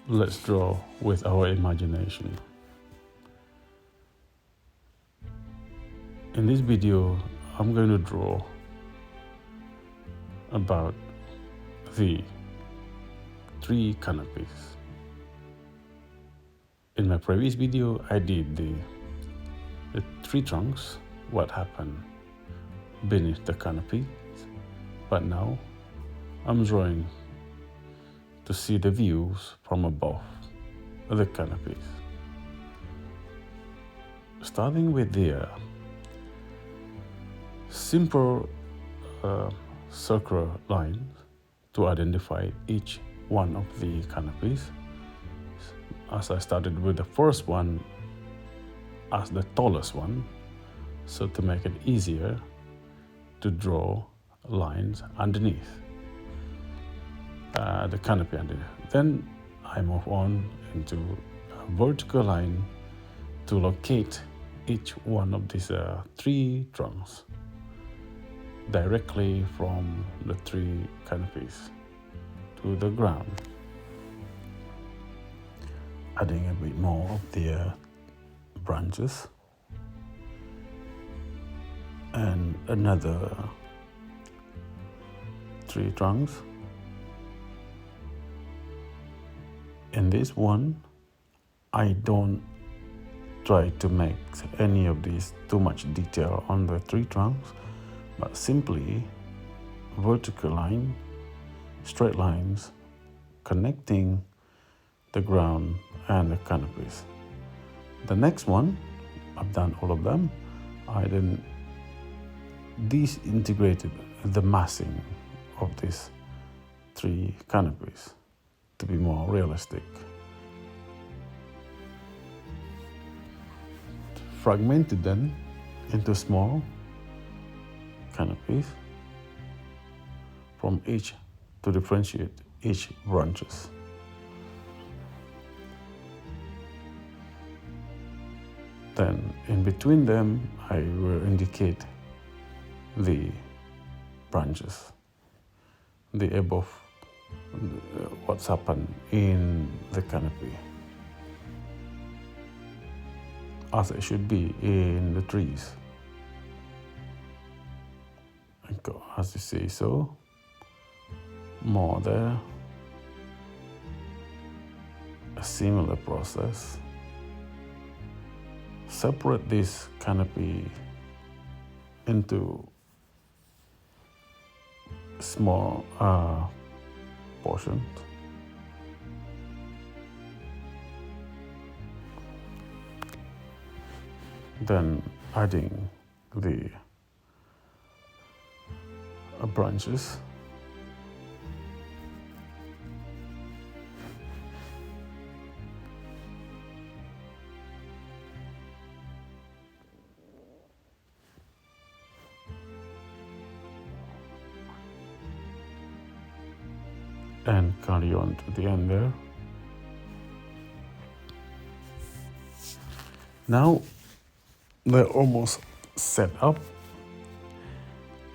Let's draw with our imagination. In this video, I'm going to draw about the 3 canopies. In my previous video, I did the 3 trunks, what happened beneath the canopy, but now I'm drawing to see the views from above the canopies. Starting with the simple circular lines to identify each one of the canopies. As I started with the first one as the tallest one, so to make it easier to draw lines underneath the canopy underneath. Then I move on into a vertical line to locate each one of these 3 trunks directly from the 3 canopies to the ground, adding a bit more of the branches and another 3 trunks. In this one, I don't try to make any of these too much detail on the 3 trunks, but simply vertical line, straight lines connecting the ground and the canopies. The next one, I've done all of them. I then disintegrated the massing of these 3 canopies to be more realistic. Fragmented them into small canopies from each to differentiate each branches. Then in between them, I will indicate the branches, the above, what's happened in the canopy, as it should be in the trees. As you see, so more there, a similar process. Separate this canopy into small portions. Then adding the branches. And carry on to the end there. Now they're almost set up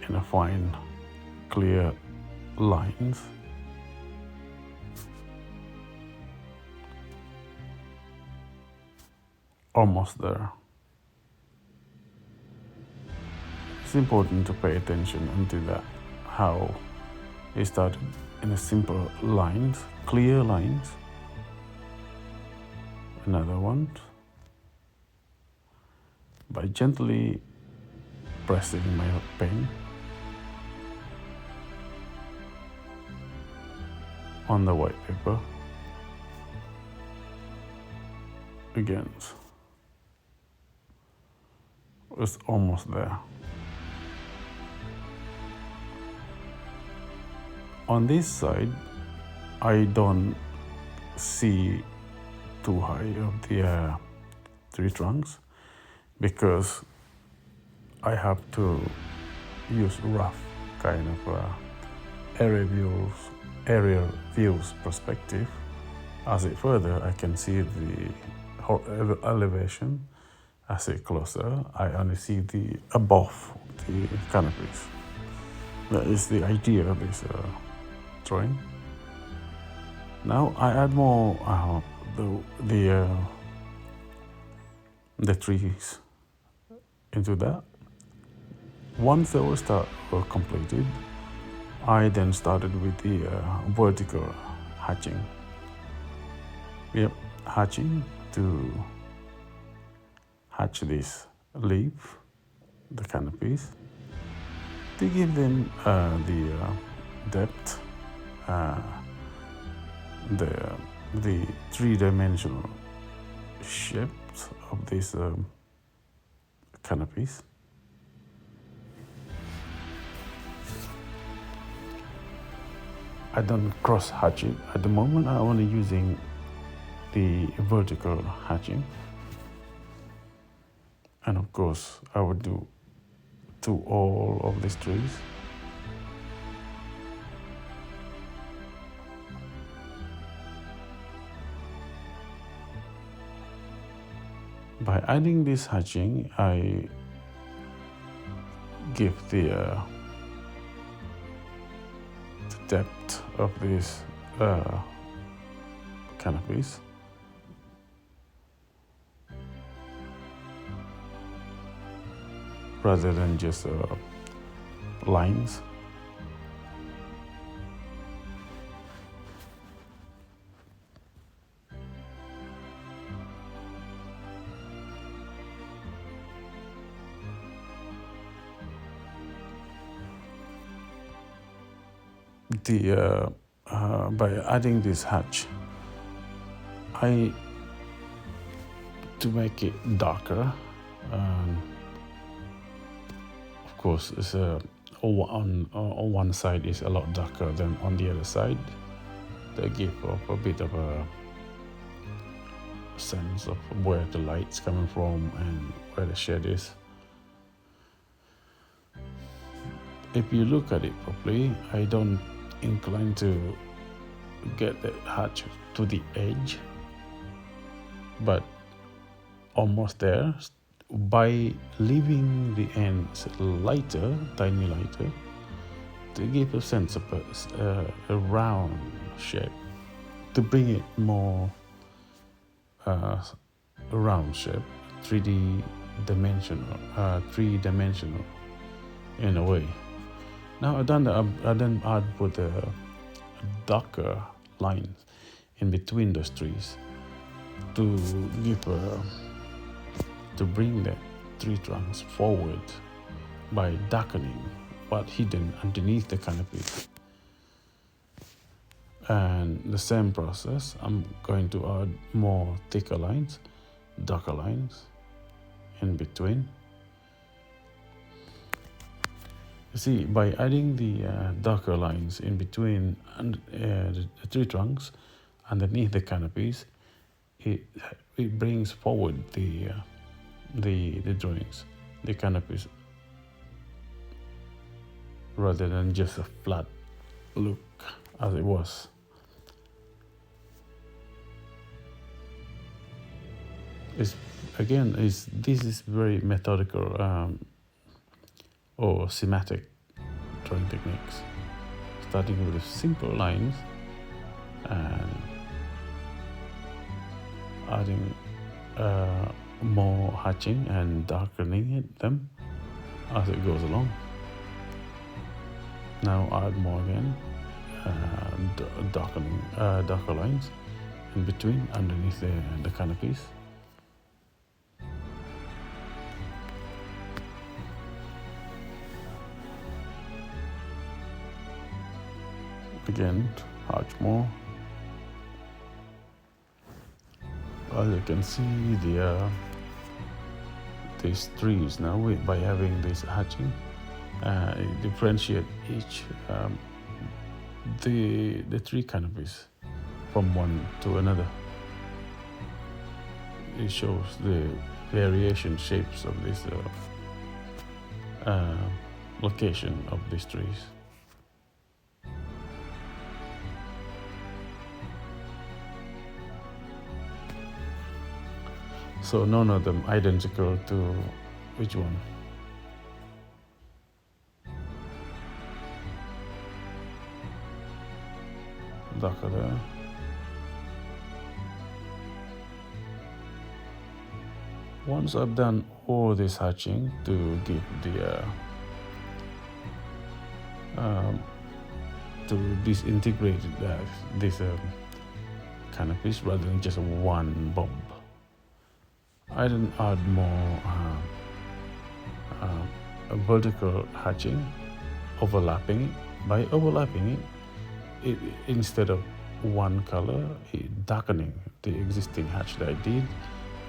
in a fine, clear lines. Almost there. It's important to pay attention unto that, how it started in a simple lines, clear lines. Another one. By gently pressing my pen on the white paper. Again, it's almost there. On this side, I don't see too high of the 3 trunks because I have to use rough kind of aerial views perspective. As it further, I can see the elevation. As it closer, I only see the above the canopies. That is the idea of this drawing. Now I add more the trees into that. Once they were completed, I then started with the vertical hatching. Yep, hatching to hatch this leaf, the canopies, to give them the depth, the three-dimensional shapes of these canopies. I don't cross hatch it at the moment. I'm only using the vertical hatching, and of course I would do to all of these trees. By adding this hatching, I give the depth of these canopies. Rather than just lines. By adding this hatch, to make it darker, of course, it's on one side is a lot darker than on the other side. They give off a bit of a sense of where the light's coming from and where the shade is. If you look at it properly, I don't incline to get the hatch to the edge, but almost there, by leaving the ends lighter, tiny lighter, to give a sense of a round shape, to bring it more round shape, three-dimensional in a way. Now I then put a darker line in between those trees to bring the tree trunks forward by darkening what's hidden underneath the canopy. And the same process, I'm going to add more thicker lines, darker lines in between. You see, by adding the darker lines in between the tree trunks underneath the canopies, it brings forward the drawings, the canopies, rather than just a flat look as it was. This is very methodical or schematic drawing techniques, starting with simple lines and adding more hatching and darkening them as it goes along. Now add more again, darker lines in between, underneath the canopies. Again, hatch more. As you can see, these trees now, by having this hatching, differentiate each the tree canopies from one to another. It shows the variation shapes of this location of these trees. So none of them identical to which one? Darker there, Once I've done all this hatching to give the to disintegrate this canopies rather than just one bulb, I then add more vertical hatching, overlapping it. By overlapping it, instead of one color, darkening the existing hatch that I did.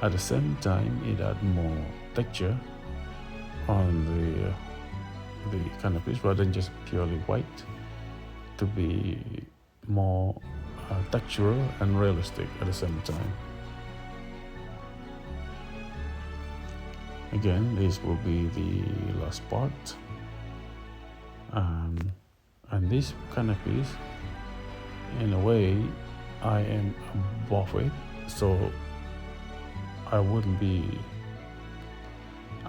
At the same time, it add more texture on the canopies rather than just purely white, to be more textural and realistic at the same time. Again, this will be the last part, and these canopies, in a way, I am above it, so I wouldn't be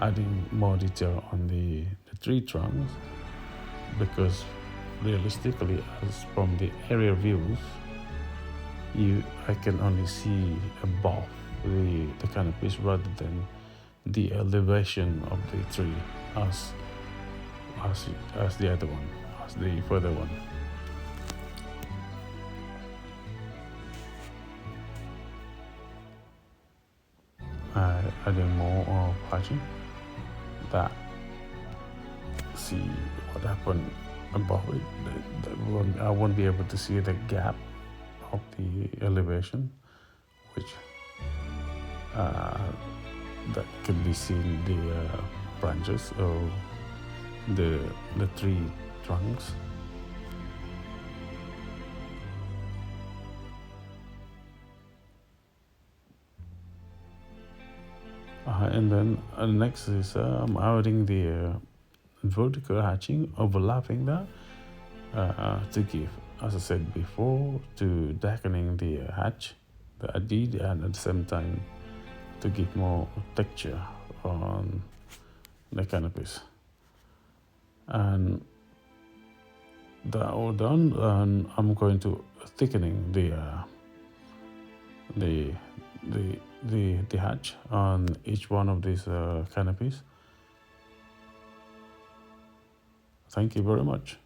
adding more detail on the tree trunks, because realistically, as from the aerial views, I can only see above the canopies rather than the elevation of the tree as the other one, as the further one. Adding more of hatching, that see what happened above it. I won't be able to see the gap of the elevation, which that can be seen the branches or the tree trunks. And then next is I'm adding the vertical hatching, overlapping that to give, as I said before, to darkening the hatch that I did, and at the same time to give more texture on the canopies. And that all done, and I'm going to thickening the hatch on each one of these canopies. Thank you very much.